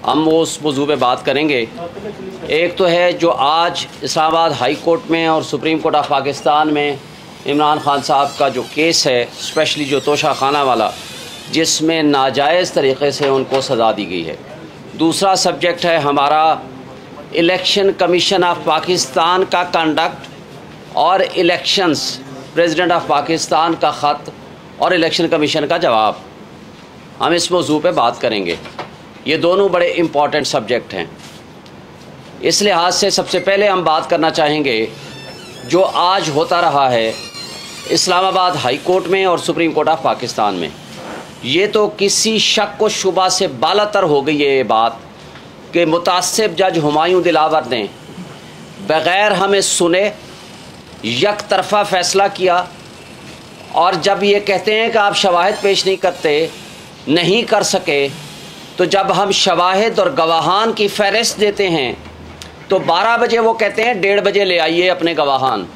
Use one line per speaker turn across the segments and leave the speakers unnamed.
हम उस मौजू पे बात करेंगे। एक तो है जो आज इस्लामाबाद हाई कोर्ट में और सुप्रीम कोर्ट ऑफ पाकिस्तान में इमरान खान साहब का जो केस है, स्पेशली जो तोशा खाना वाला, जिसमें नाजायज़ तरीक़े से उनको सज़ा दी गई है। दूसरा सब्जेक्ट है हमारा इलेक्शन कमीशन ऑफ पाकिस्तान का कंडक्ट और इलेक्शंस, प्रेसिडेंट ऑफ पाकिस्तान का ख़त और इलेक्शन कमीशन का जवाब। हम इस मौजू पे बात करेंगे। ये दोनों बड़े इम्पॉर्टेंट सब्जेक्ट हैं। इस लिहाज से सबसे पहले हम बात करना चाहेंगे जो आज होता रहा है इस्लामाबाद हाई कोर्ट में और सुप्रीम कोर्ट ऑफ पाकिस्तान में। ये तो किसी शक व शुबा से बालातर हो गई है ये बात कि मुतासिब जज हुमायूं दिलावर ने बग़ैर हमें सुने यक तरफ़ा फ़ैसला किया, और जब ये कहते हैं कि आप शवाहिद पेश नहीं कर सके, तो जब हम शवाहिद और गवाहान की फ़हरिस्त देते हैं तो 12 बजे वो कहते हैं 1:30 बजे ले आइए अपने गवाहान,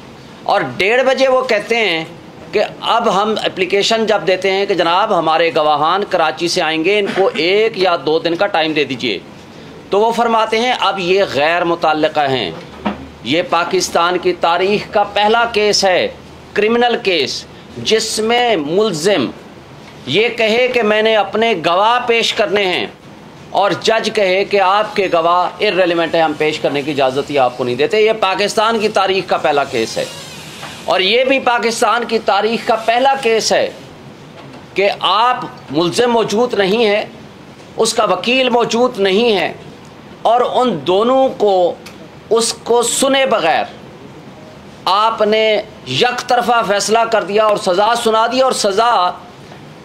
और 1:30 बजे वो कहते हैं कि अब हम एप्लीकेशन जब देते हैं कि जनाब हमारे गवाहान कराची से आएंगे, इनको 1 या 2 दिन का टाइम दे दीजिए, तो वो फरमाते हैं अब ये गैर मुतल्लिक़ा हैं। ये पाकिस्तान की तारीख़ का पहला केस है, क्रिमिनल केस, जिसमें मुल्ज़िम ये कहे कि मैंने अपने गवाह पेश करने हैं और जज कहे कि आपके गवाह इर्रेलेवेंट है, हम पेश करने की इजाज़त ही आपको नहीं देते। ये पाकिस्तान की तारीख़ का पहला केस है, और ये भी पाकिस्तान की तारीख़ का पहला केस है कि आप मुल्ज़िम मौजूद नहीं है, उसका वकील मौजूद नहीं है, और उन दोनों को उसको सुने बग़ैर आपने यक तरफ़ा फ़ैसला कर दिया और सज़ा सुना दी, और सज़ा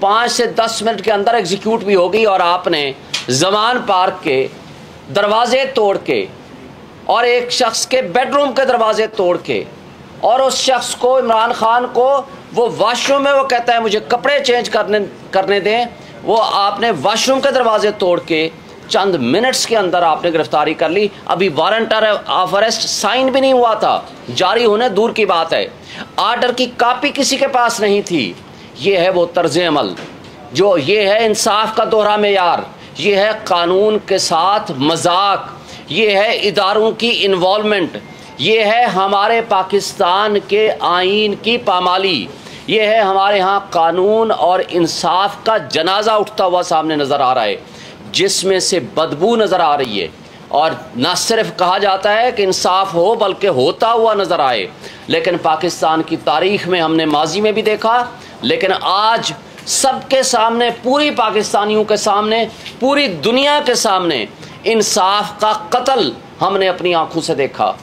5 से 10 मिनट के अंदर एग्जीक्यूट भी हो गई। और आपने जमान पार्क के दरवाज़े तोड़ के और एक शख्स के बेडरूम के दरवाज़े तोड़ के, और उस शख्स को, इमरान खान को, वो वाशरूम में वो कहता है मुझे कपड़े चेंज करने दें, वो आपने वाशरूम के दरवाज़े तोड़ के चंद मिनट्स के अंदर आपने गिरफ्तारी कर ली। अभी वारंट ऑफ अरेस्ट साइन भी नहीं हुआ था, जारी होने दूर की बात है, आर्डर की कापी किसी के पास नहीं थी। ये है वो तर्ज अमल, जो ये है इंसाफ का दोहरा मेयार, ये है कानून के साथ मजाक, ये है इदारों की इन्वॉल्वमेंट, ये है हमारे पाकिस्तान के आइन की पामाली, ये है हमारे यहाँ कानून और इंसाफ का जनाजा उठता हुआ सामने नज़र आ रहा है, जिसमें से बदबू नज़र आ रही है। और न सिर्फ कहा जाता है कि इंसाफ हो, बल्कि होता हुआ नज़र आए। लेकिन पाकिस्तान की तारीख़ में हमने माजी में भी देखा, लेकिन आज सबके सामने, पूरी पाकिस्तानियों के सामने, पूरी दुनिया के सामने इंसाफ का कत्ल हमने अपनी आंखों से देखा।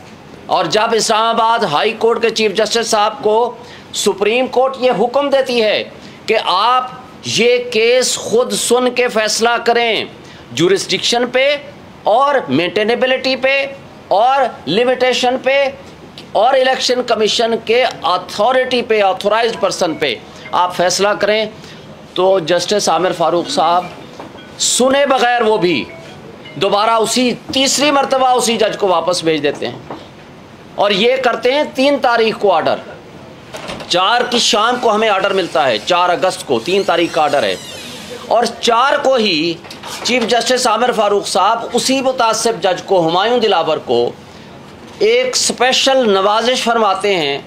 और जब इस्लामाबाद हाई कोर्ट के चीफ जस्टिस साहब को सुप्रीम कोर्ट ये हुक्म देती है कि आप ये केस खुद सुन के फैसला करें, जुरिस्डिक्शन पे और मेंटेनेबिलिटी पे और लिमिटेशन पे और इलेक्शन कमीशन के अथॉरिटी पे, ऑथोराइज्ड पर्सन पे आप फैसला करें, तो जस्टिस आमिर फारूक साहब सुने बगैर वो भी दोबारा उसी तीसरी मरतबा उसी जज को वापस भेज देते हैं, और ये करते हैं 3 तारीख को ऑर्डर। 4 की शाम को हमें ऑर्डर मिलता है, 4 अगस्त को 3 तारीख का ऑर्डर है, और 4 को ही चीफ जस्टिस आमिर फारूक साहब उसी मुतासिब जज को, हुमायूं दिलावर को, एक स्पेशल नवाजिश फरमाते हैं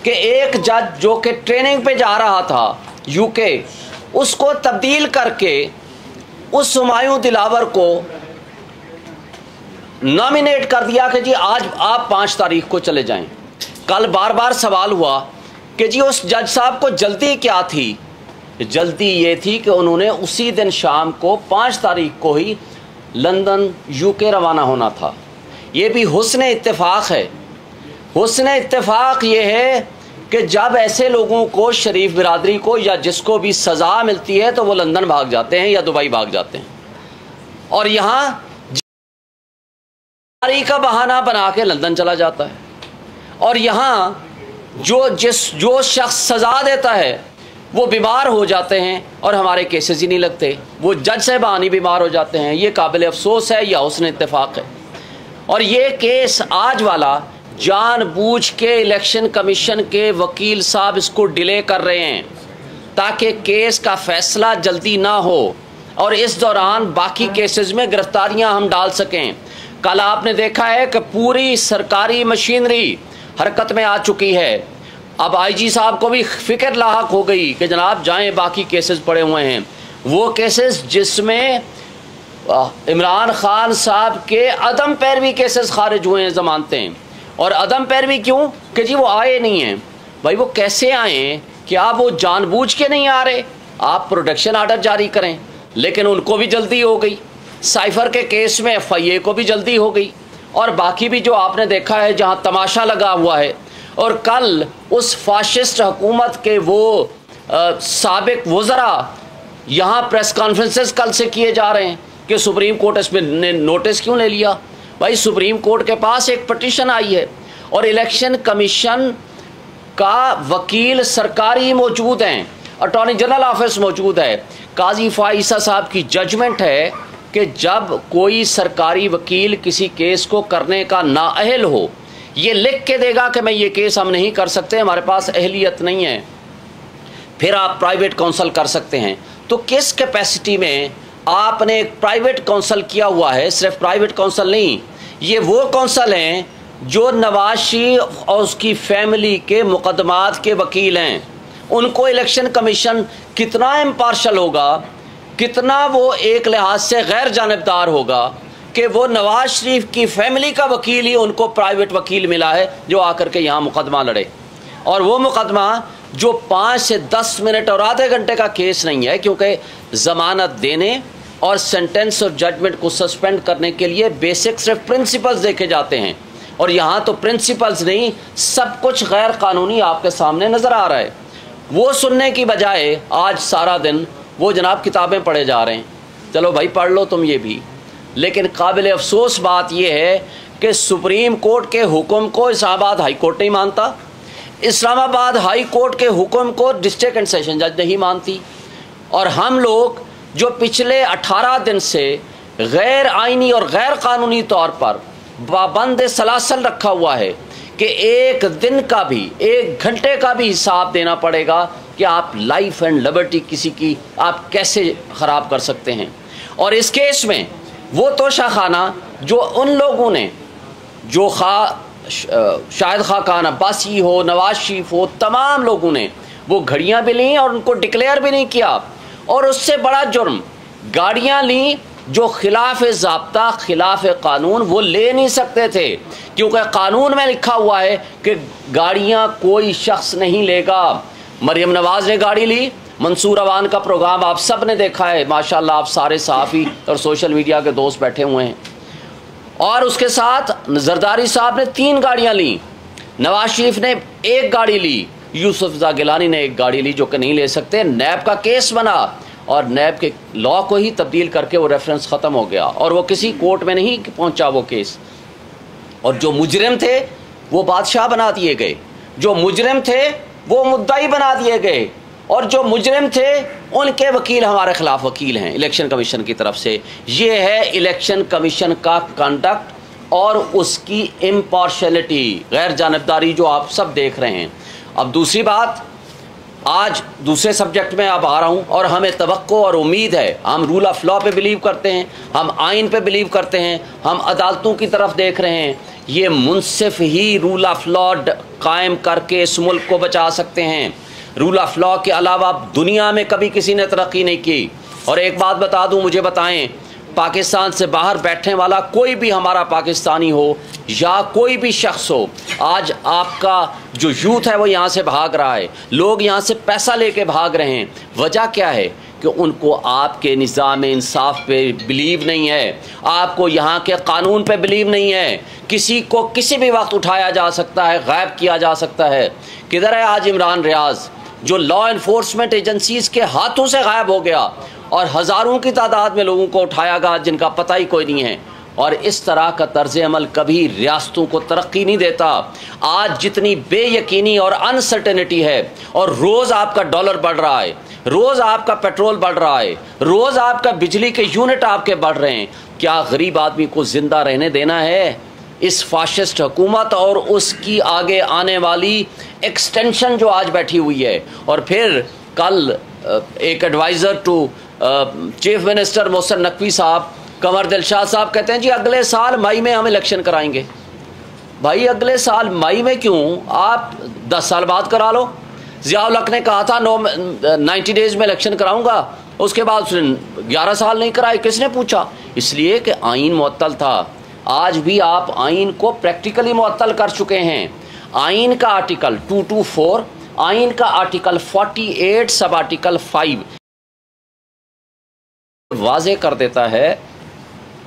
कि एक जज जो कि ट्रेनिंग पे जा रहा था यूके, उसको तब्दील करके उस हुमायूं दिलावर को नॉमिनेट कर दिया कि जी आज आप 5 तारीख को चले जाएं। कल बार बार सवाल हुआ कि जी उस जज साहब को जल्दी क्या थी। जल्दी ये थी कि उन्होंने उसी दिन शाम को 5 तारीख को ही लंदन यूके रवाना होना था। ये भी हुस्न इत्तेफाक है। हुस्न इत्तेफाक ये है कि जब ऐसे लोगों को, शरीफ बिरादरी को, या जिसको भी सज़ा मिलती है, तो वो लंदन भाग जाते हैं या दुबई भाग जाते हैं, और यहाँ का बहाना बना के लंदन चला जाता है। और यहाँ जो शख्स सज़ा देता है वो बीमार हो जाते हैं और हमारे केसेस ही नहीं लगते, वो जज साहबान ही बीमार हो जाते हैं। ये काबिल अफसोस है या हुस्न इत्तेफाक है। और ये केस आज वाला जानबूझ के इलेक्शन कमीशन के वकील साहब इसको डिले कर रहे हैं ताकि केस का फैसला जल्दी ना हो। और इस दौरान बाकी केसेस में गिरफ्तारियां हम डाल सकें। कल आपने देखा है कि पूरी सरकारी मशीनरी हरकत में आ चुकी है। अब आईजी साहब को भी फिक्र लाहक हो गई कि जनाब जाएं, बाकी केसेस पड़े हुए हैं, वो केसेस जिसमें इमरान खान साहब के अदम पैरवी केसेस खारिज हुए हैं, ज़मानतें। और अदम पैरवी क्यों कि जी वो आए नहीं हैं। भाई वो कैसे आए? क्या वो जानबूझ के नहीं आ रहे? आप प्रोटेक्शन आर्डर जारी करें, लेकिन उनको भी जल्दी हो गई। साइफर के केस में FIA को भी जल्दी हो गई, और बाकी भी जो आपने देखा है जहां तमाशा लगा हुआ है। और कल उस फाशिस्ट हुकूमत के वो साबिक वज़रा यहाँ प्रेस कॉन्फ्रेंसेस कल से किए जा रहे हैं कि सुप्रीम कोर्ट इसमें ने नोटिस क्यों ले लिया। भाई सुप्रीम कोर्ट के पास एक पटिशन आई है और इलेक्शन कमीशन का वकील सरकारी मौजूद हैं, अटॉर्नी जनरल ऑफिस मौजूद है। काजी फाइसा साहब की जजमेंट है कि जब कोई सरकारी वकील किसी केस को करने का नाअहल हो, ये लिख के देगा कि मैं ये केस हम नहीं कर सकते, हमारे पास अहलियत नहीं है, फिर आप प्राइवेट काउंसिल कर सकते हैं। तो किस कैपेसिटी में आपने एक प्राइवेट काउंसिल किया हुआ है? सिर्फ प्राइवेट काउंसिल नहीं, ये वो काउंसिल हैं जो नवाज शरीफ और उसकी फैमिली के मुकदमात के वकील हैं। उनको इलेक्शन कमीशन कितना इम्पार्शल होगा, कितना वो एक लिहाज से गैर जानिबदार होगा कि वो नवाज शरीफ की फैमिली का वकील ही उनको प्राइवेट वकील मिला है जो आकर के यहाँ मुकदमा लड़े। और वो मुकदमा जो 5 से 10 मिनट और आधे घंटे का केस नहीं है, क्योंकि ज़मानत देने और सेंटेंस और जजमेंट को सस्पेंड करने के लिए बेसिक सिर्फ प्रिंसिपल्स देखे जाते हैं, और यहाँ तो प्रिंसिपल्स नहीं, सब कुछ गैर कानूनी आपके सामने नज़र आ रहा है। वो सुनने की बजाय आज सारा दिन वो जनाब किताबें पढ़े जा रहे हैं। चलो भाई पढ़ लो तुम ये भी, लेकिन काबिल अफसोस बात यह है कि सुप्रीम कोर्ट के हुक्म को इस्लामाबाद हाई कोर्ट नहीं मानता, इस्लामाबाद हाई कोर्ट के हुक्म को डिस्ट्रिक्ट एंड सेशन जज नहीं मानती, और हम लोग जो पिछले 18 दिन से गैर आइनी और गैर कानूनी तौर पर पाबंद सलासल रखा हुआ है कि एक दिन का भी, एक घंटे का भी हिसाब देना पड़ेगा कि आप लाइफ एंड लिबर्टी किसी की आप कैसे ख़राब कर सकते हैं। और इस केस में वो तोशाखाना जो उन लोगों ने, जो शाहिद खान अब्बासी हो, नवाज शरीफ हो, तमाम लोगों ने वो घड़ियाँ भी लीं और उनको डिक्लेयर भी नहीं किया, और उससे बड़ा जुर्म गाड़ियाँ लीं जो खिलाफ ज़ाब्ता, खिलाफ कानून वो ले नहीं सकते थे, क्योंकि कानून में लिखा हुआ है कि गाड़ियाँ कोई शख्स नहीं लेगा। मरियम नवाज़ ने गाड़ी ली, मंसूर अवान का प्रोग्राम आप सब ने देखा है, माशाल्लाह आप सारे सहाफ़ी और सोशल मीडिया के दोस्त बैठे हुए हैं, और उसके साथ जरदारी साहब ने 3 गाड़ियाँ ली, नवाज शरीफ ने 1 गाड़ी ली, यूसुफ गिलानी ने 1 गाड़ी ली, जो कि नहीं ले सकते। नैब का केस बना और नैब के लॉ को ही तब्दील करके वो रेफरेंस ख़त्म हो गया, और वो किसी कोर्ट में नहीं पहुंचा वो केस। और जो मुजरिम थे वो बादशाह बना दिए गए, जो मुजरिम थे वो मुद्दाई बना दिए गए, और जो मुजरिम थे उनके वकील हमारे खिलाफ वकील हैं इलेक्शन कमीशन की तरफ से। ये है इलेक्शन कमीशन का कंडक्ट और उसकी इम्पार्शलिटी, गैर जानिबदारी जो आप सब देख रहे हैं। अब दूसरी बात, आज दूसरे सब्जेक्ट में अब आ रहा हूँ, और हमें तवक्को और उम्मीद है, हम रूल ऑफ लॉ पे बिलीव करते हैं, हम आइन पे बिलीव करते हैं, हम अदालतों की तरफ देख रहे हैं। ये मुनसिफ ही रूल ऑफ लॉ कायम करके इस मुल्क को बचा सकते हैं। रूल ऑफ लॉ के अलावा दुनिया में कभी किसी ने तरक्की नहीं की। और एक बात बता दूं, मुझे बताएं, पाकिस्तान से बाहर बैठने वाला कोई भी हमारा पाकिस्तानी हो या कोई भी शख्स हो, आज आपका जो यूथ है वो यहाँ से भाग रहा है, लोग यहाँ से पैसा लेके भाग रहे हैं। वजह क्या है? कि उनको आपके निज़ाम इंसाफ पे बिलीव नहीं है, आपको यहाँ के कानून पे बिलीव नहीं है। किसी को किसी भी वक्त उठाया जा सकता है, गायब किया जा सकता है। किधर है आज इमरान रियाज, जो लॉ इन्फोर्समेंट एजेंसीज के हाथों से गायब हो गया, और हज़ारों की तादाद में लोगों को उठाया गया जिनका पता ही कोई नहीं है। और इस तरह का तर्ज अमल कभी रियासतों को तरक्की नहीं देता। आज जितनी बेयकीनी और अनसर्टेनिटी है, और रोज़ आपका डॉलर बढ़ रहा है, रोज़ आपका पेट्रोल बढ़ रहा है, रोज़ आपका बिजली के यूनिट आपके बढ़ रहे हैं, क्या गरीब आदमी को ज़िंदा रहने देना है? इस फाशिस्ट हुकूमत और उसकी आगे आने वाली एक्सटेंशन जो आज बैठी हुई है। और फिर कल एक adviser to chief minister Mohsin Naqvi साहब, कंवर दिलशाद साहब कहते हैं जी अगले साल मई में हम इलेक्शन कराएंगे। भाई अगले साल मई में क्यों, आप 10 साल बाद करा लो। ज़िया-उल हक ने कहा था 90 डेज में इलेक्शन कराऊंगा, उसके बाद उसने 11 साल नहीं कराए। किसने पूछा? इसलिए कि आइन मुअत्तल था। आज भी आप आइन को प्रैक्टिकली मुअत्तल कर चुके हैं। आइन का आर्टिकल 224, आइन का आर्टिकल 48 सब आर्टिकल 5 वाज़े कर देता है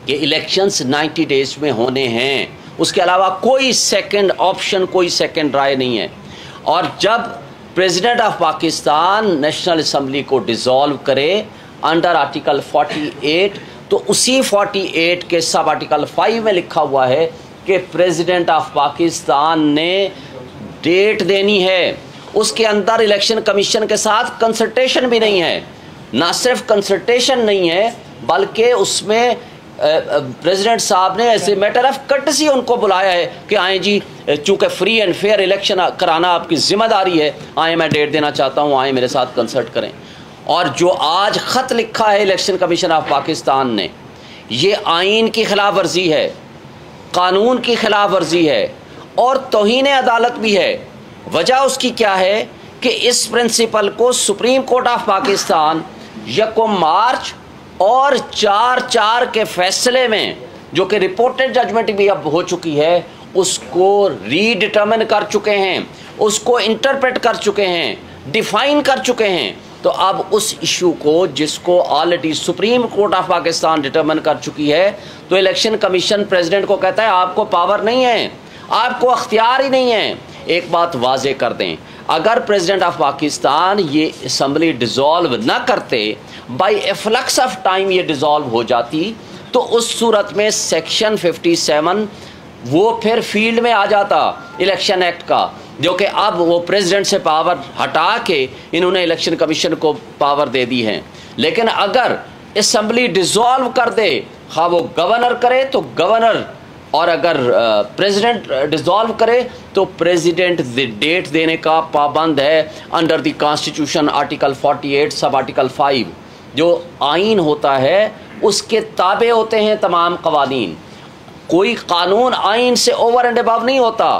कि इलेक्शंस 90 डेज में होने हैं। उसके अलावा कोई सेकंड ऑप्शन, कोई सेकंड राय नहीं है। और जब president of Pakistan national assembly को डिसॉल्व करे अंडर आर्टिकल 48, तो उसी 48 के सब आर्टिकल 5 में लिखा हुआ है कि प्रेसिडेंट ऑफ पाकिस्तान ने डेट देनी है। उसके अंदर इलेक्शन कमीशन के साथ कंसल्टेशन भी नहीं है। ना सिर्फ कंसल्टेशन नहीं है, बल्कि उसमें प्रेसिडेंट साहब ने ऐसे मैटर ऑफ कर्टसी उनको बुलाया है कि आए जी, चूँकि फ्री एंड फेयर इलेक्शन कराना आपकी जिम्मेदारी है, आए मैं डेट देना चाहता हूँ, आए मेरे साथ कंसल्ट करें। और जो आज ख़त लिखा है इलेक्शन कमीशन ऑफ पाकिस्तान ने, ये आइन की खिलाफ वर्जी है, कानून की खिलाफ वर्जी है और तौहीन अदालत भी है। वजह उसकी क्या है कि इस प्रिंसिपल को सुप्रीम कोर्ट ऑफ पाकिस्तान 1 मार्च और 4/4 के फैसले में, जो कि रिपोर्टेड जजमेंट भी अब हो चुकी है, उसको रीडिटर्मिन कर चुके हैं, उसको इंटरप्रेट कर चुके हैं, डिफाइन कर चुके हैं। तो अब उस इशू को, जिसको already supreme court of Pakistan determine कर चुकी है, तो इलेक्शन कमीशन प्रेसिडेंट को कहता है आपको पावर नहीं है, आपको अख्तियार ही नहीं है। एक बात वाजे कर दें, अगर प्रेसिडेंट ऑफ पाकिस्तान ये असम्बली डिसॉल्व न करते, बाई एफ्लक्स ऑफ टाइम ये डिसॉल्व हो जाती, तो उस सूरत में सेक्शन 57 वो फिर फील्ड में आ जाता इलेक्शन एक्ट का, जो कि अब वो प्रेसिडेंट से पावर हटा के इन्होंने इलेक्शन कमीशन को पावर दे दी है। लेकिन अगर असम्बली डिसॉल्व कर दे, हाँ वो गवर्नर करे तो गवर्नर, और अगर प्रेसिडेंट डिसॉल्व करे तो प्रेसिडेंट डेट देने का पाबंद है under the constitution article 48 sub article 5। जो आइन होता है उसके ताबे होते हैं तमाम कवानीन। कोई कानून आइन से ओवर एंड अबव नहीं होता।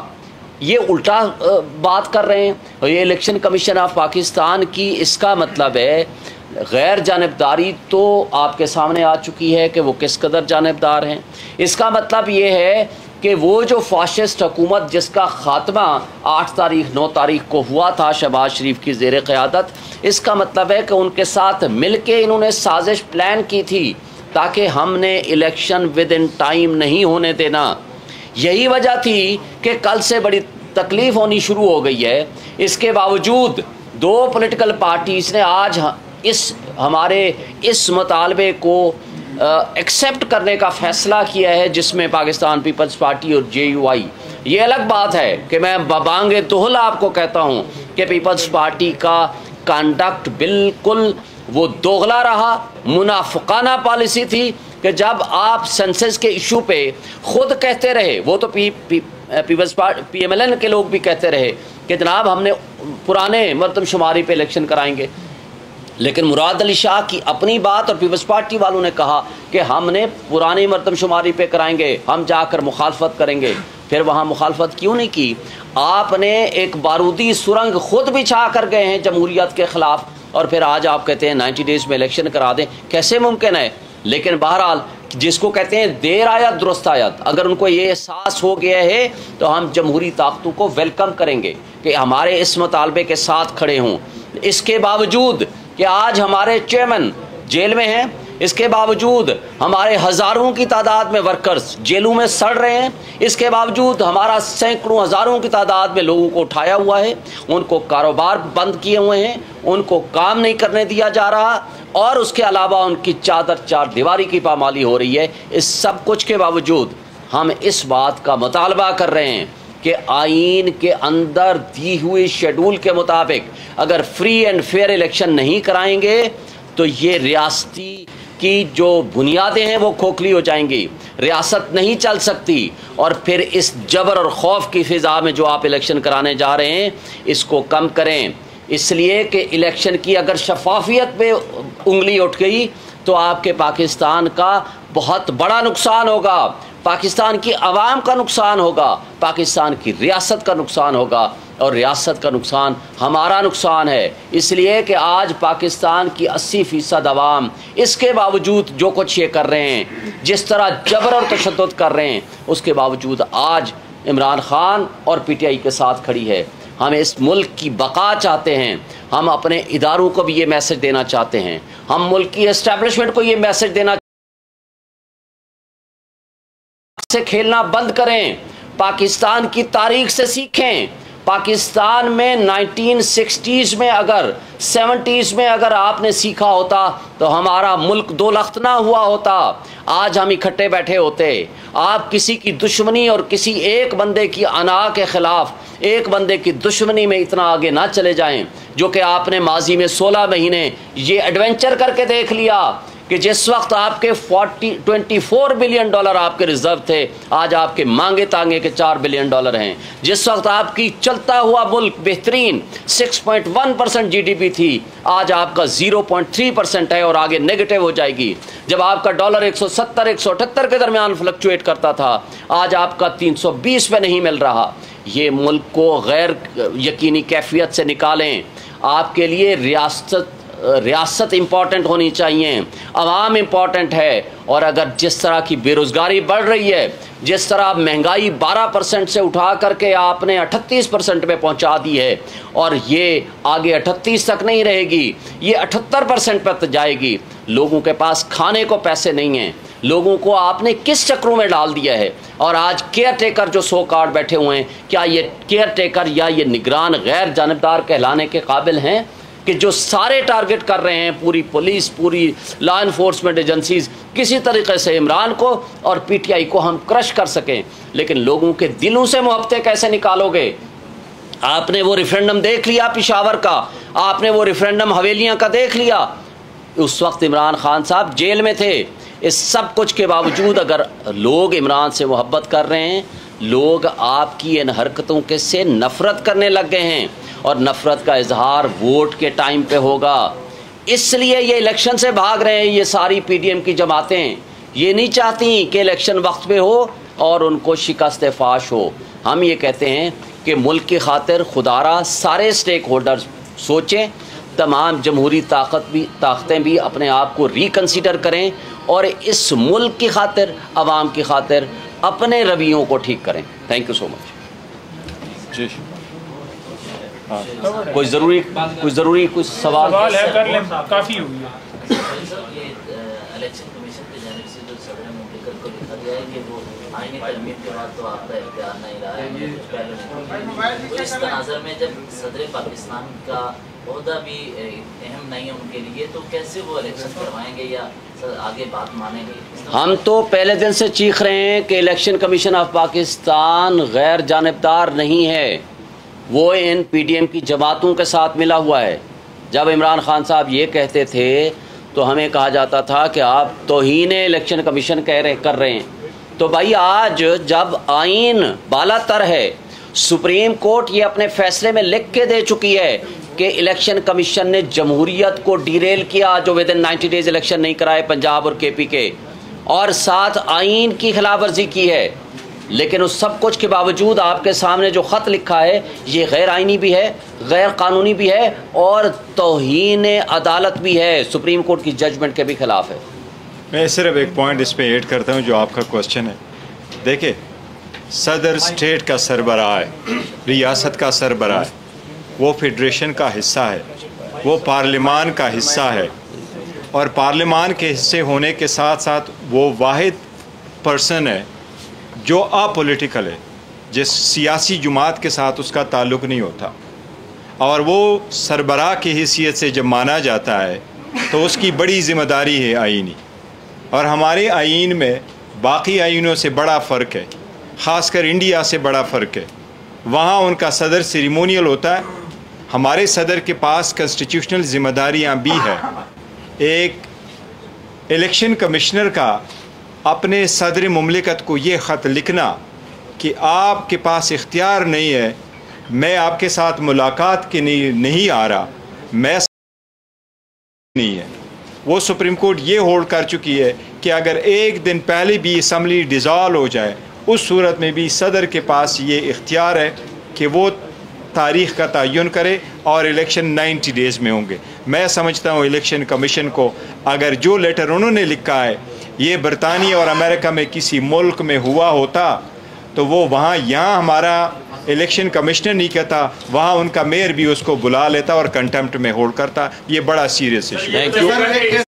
ये उल्टा बात कर रहे हैं ये इलेक्शन कमीशन ऑफ पाकिस्तान की। इसका मतलब है गैर जानिबदारी तो आपके सामने आ चुकी है कि वो किस कदर जानिबदार हैं। इसका मतलब ये है कि वो जो फाशिस्ट हुकूमत जिसका ख़ात्मा 8 तारीख 9 तारीख को हुआ था शहबाज शरीफ की ज़ेर क़यादत, इसका मतलब है कि उनके साथ मिल के इन्होंने साजिश प्लान की थी ताकि हमने इलेक्शन विद इन टाइम नहीं होने देना। यही वजह थी कि कल से बड़ी तकलीफ़ होनी शुरू हो गई है। इसके बावजूद 2 पॉलिटिकल पार्टीज़ ने आज हमारे इस मुतालबे को एक्सेप्ट करने का फ़ैसला किया है, जिसमें पाकिस्तान पीपल्स पार्टी और JUI। ये अलग बात है कि मैं बबांगे तोहल आपको कहता हूँ कि पीपल्स पार्टी का कंडक्ट बिल्कुल वो दोगला रहा, मुनाफिकाना पॉलिसी थी कि जब आप सेंसस के इशू पे खुद कहते रहे, वो तो पीपल्स पार्टी PMLN के लोग भी कहते रहे कि जनाब हमने पुराने मरदमशुमारी पे इलेक्शन कराएंगे, लेकिन मुराद अली शाह की अपनी बात और पीपल्स पार्टी वालों ने कहा कि हमने पुरानी मरदमशुमारी पे कराएंगे, हम जाकर मुखालफत करेंगे। फिर वहाँ मुखालफत क्यों नहीं की? आपने एक बारूदी सुरंग खुद बिछा कर गए हैं जमहूरियत के ख़िलाफ़, और फिर आज आप कहते हैं 90 डेज़ में इलेक्शन करा दें। कैसे मुमकिन है? लेकिन बहरहाल जिसको कहते हैं देर आयत दुरुस्त आयत, अगर उनको ये एहसास हो गया है तो हम जमहूरी ताकतों को वेलकम करेंगे कि हमारे इस मुतालबे के साथ खड़े हों। इसके बावजूद कि आज हमारे चेयरमैन जेल में हैं, इसके बावजूद हमारे हज़ारों की तादाद में वर्कर्स जेलों में सड़ रहे हैं, इसके बावजूद हमारा सैकड़ों हज़ारों की तादाद में लोगों को उठाया हुआ है, उनको कारोबार बंद किए हुए हैं, उनको काम नहीं करने दिया जा रहा, और उसके अलावा उनकी चार दीवारी की पामाली हो रही है। इस सब कुछ के बावजूद हम इस बात का मुतालबा कर रहे हैं कि आइन के अंदर दी हुई शेड्यूल के मुताबिक अगर फ्री एंड फेयर इलेक्शन नहीं कराएंगे तो ये रियासती की जो बुनियादें हैं वो खोखली हो जाएंगी, रियासत नहीं चल सकती। और फिर इस जबर और खौफ की फ़िज़ा में जो आप इलेक्शन कराने जा रहे हैं, इसको कम करें। इसलिए कि इलेक्शन की अगर शफाफियत पे उंगली उठ गई तो आपके पाकिस्तान का बहुत बड़ा नुकसान होगा, पाकिस्तान की आवाम का नुकसान होगा, पाकिस्तान की रियासत का नुकसान होगा, और रियासत का नुकसान हमारा नुकसान है। इसलिए कि आज पाकिस्तान की 80% आवाम इसके बावजूद जो कुछ ये कर रहे हैं, जिस तरह जबर और तशद्दुद कर रहे हैं, उसके बावजूद आज इमरान खान और PTI के साथ खड़ी है। हम इस मुल्क की बका चाहते हैं, हम अपने इदारों को भी ये मैसेज देना चाहते हैं, हम मुल्क की एस्टैब्लिशमेंट को ये मैसेज देना से खेलना बंद करें, पाकिस्तान की तारीख से सीखें। पाकिस्तान में 1960s में अगर 70s में अगर आपने सीखा होता तो हमारा मुल्क दो लख्त ना हुआ होता, आज हम इकट्ठे बैठे होते। आप किसी की दुश्मनी और किसी एक बंदे की अना के खिलाफ, एक बंदे की दुश्मनी में इतना आगे ना चले जाएं, जो कि आपने माजी में 16 महीने ये एडवेंचर करके देख लिया कि जिस वक्त आपके 24 बिलियन डॉलर आपके रिजर्व थे, आज आपके मांगे तांगे के 4 बिलियन डॉलर हैं। जिस वक्त आपकी चलता हुआ मुल्क बेहतरीन 6.1% GDP थी, आज आपका 0.3% है और आगे नेगेटिव हो जाएगी। जब आपका डॉलर 170-178 के दरमियान फ्लक्चुएट करता था, आज आपका 320 पे नहीं मिल रहा। ये मुल्क को गैर यकीनी कैफियत से निकालें। आपके लिए रियासत इम्पॉर्टेंट होनी चाहिए, अवाम इम्पॉर्टेंट है। और अगर जिस तरह की बेरोज़गारी बढ़ रही है, जिस तरह महंगाई 12% से उठा करके आपने 38% में पहुंचा दी है, और ये आगे 38 तक नहीं रहेगी, ये 78% पर जाएगी। लोगों के पास खाने को पैसे नहीं हैं, लोगों को आपने किस चक्रों में डाल दिया है। और आज केयर टेकर जो 100 कार्ड बैठे हुए हैं, क्या ये केयर टेकर या ये निगरान गैर जानिबदार कहलाने के काबिल हैं कि जो सारे टारगेट कर रहे हैं, पूरी पुलिस, पूरी लॉ इन्फोर्समेंट एजेंसीज, किसी तरीके से इमरान को और PTI को हम क्रश कर सकें। लेकिन लोगों के दिलों से मोहब्बतें कैसे निकालोगे? आपने वो रेफरेंडम देख लिया पिशावर का, आपने वो रेफरेंडम हवेलियां का देख लिया। उस वक्त इमरान खान साहब जेल में थे। इस सब कुछ के बावजूद अगर लोग इमरान से मोहब्बत कर रहे हैं, लोग आपकी इन हरकतों के से नफ़रत करने लग गए हैं, और नफ़रत का इजहार वोट के टाइम पे होगा। इसलिए ये इलेक्शन से भाग रहे हैं। ये सारी PDM की जमातें ये नहीं चाहती कि इलेक्शन वक्त पे हो और उनको शिकस्त फाश हो। हम ये कहते हैं कि मुल्क की खातिर खुदारा सारे स्टेक होल्डर्स सोचें, तमाम जमहूरी ताकतें भी अपने आप को रिकन्सिडर करें और इस मुल्क की खातिर, आवाम की खातिर अपने रवैयों को ठीक करें। Thank you so much.
जी हाँ,
कोई ज़रूरी कुछ सवाल
है? कर लें, काफ़ी हुई है।
इलेक्शन कमीशन की जानिब से जो सदर मुमलिकत को लिखा गया है कि वो आईनी तरमीम के बाद तो आपका इख्तियार नहीं रहा है, तो इस तनाज़र में जब सदर पाकिस्तान का ओहदा भी अहम नहीं है उनके लिए, तो कैसे वो इलेक्शन करवाएंगे या आगे बात मानेंगे?
हम तो पहले दिन से चीख रहे हैं कि इलेक्शन कमीशन ऑफ पाकिस्तान गैर जानिबदार नहीं है, वो इन PDM की जमातों के साथ मिला हुआ है। जब इमरान खान साहब ये कहते थे तो हमें कहा जाता था कि आप तौहीन इलेक्शन कमीशन कर रहे हैं। तो भाई आज जब आइन बालातर है, सुप्रीम कोर्ट ये अपने फैसले में लिख के दे चुकी है कि इलेक्शन कमीशन ने जमहूरियत को डिरेल किया, जो विद इन 90 डेज इलेक्शन नहीं कराए पंजाब और KP के, और साथ आइन की खिलाफ वर्जी की है। लेकिन उस सब कुछ के बावजूद आपके सामने जो ख़त लिखा है ये गैर आइनी भी है, गैर कानूनी भी है और तौहीन अदालत भी है, सुप्रीम कोर्ट की जजमेंट के भी खिलाफ है।
मैं सिर्फ एक पॉइंट इस पे ऐड करता हूँ जो आपका क्वेश्चन है। देखिए, सदर स्टेट का सरबराह है, रियासत का सरबराह है, वो फेडरेशन का हिस्सा है, वो पार्लिमान का हिस्सा है, और पार्लिमान के हिस्से होने के साथ साथ वो वाहिद पर्सन है जो अपोलिटिकल है, जिस सियासी जुमात के साथ उसका ताल्लुक़ नहीं होता, और वो सरबराह की हैसियत से जब माना जाता है तो उसकी बड़ी ज़िम्मेदारी है आइनी। और हमारे आइन में बाकी आइनों से बड़ा फ़र्क है, ख़ासकर इंडिया से बड़ा फ़र्क है। वहाँ उनका सदर सेरेमोनियल होता है, हमारे सदर के पास कॉन्स्टिट्यूशनल ज़िम्मेदारियाँ भी है। एक इलेक्शन कमिश्नर का अपने सदर मुमलिकत को ये ख़त लिखना कि आपके पास इख्तियार नहीं है मैं आपके साथ मुलाकात के लिए नहीं आ रहा, मैं नहीं है। वो सुप्रीम कोर्ट ये होल्ड कर चुकी है कि अगर एक दिन पहले भी असम्बली डिज़ॉल्व हो जाए, उस सूरत में भी सदर के पास ये इख्तियार है कि वो तारीख़ का तयन करे और इलेक्शन 90 डेज़ में होंगे। मैं समझता हूँ इलेक्शन कमीशन को अगर जो लेटर उन्होंने लिखा है ये बरतानिया और अमेरिका में किसी मुल्क में हुआ होता तो वो वहाँ यहाँ हमारा इलेक्शन कमिश्नर नहीं कहता, वहाँ उनका मेयर भी उसको बुला लेता और कंटेम्प्ट में होल्ड करता। ये बड़ा सीरियस इशू है।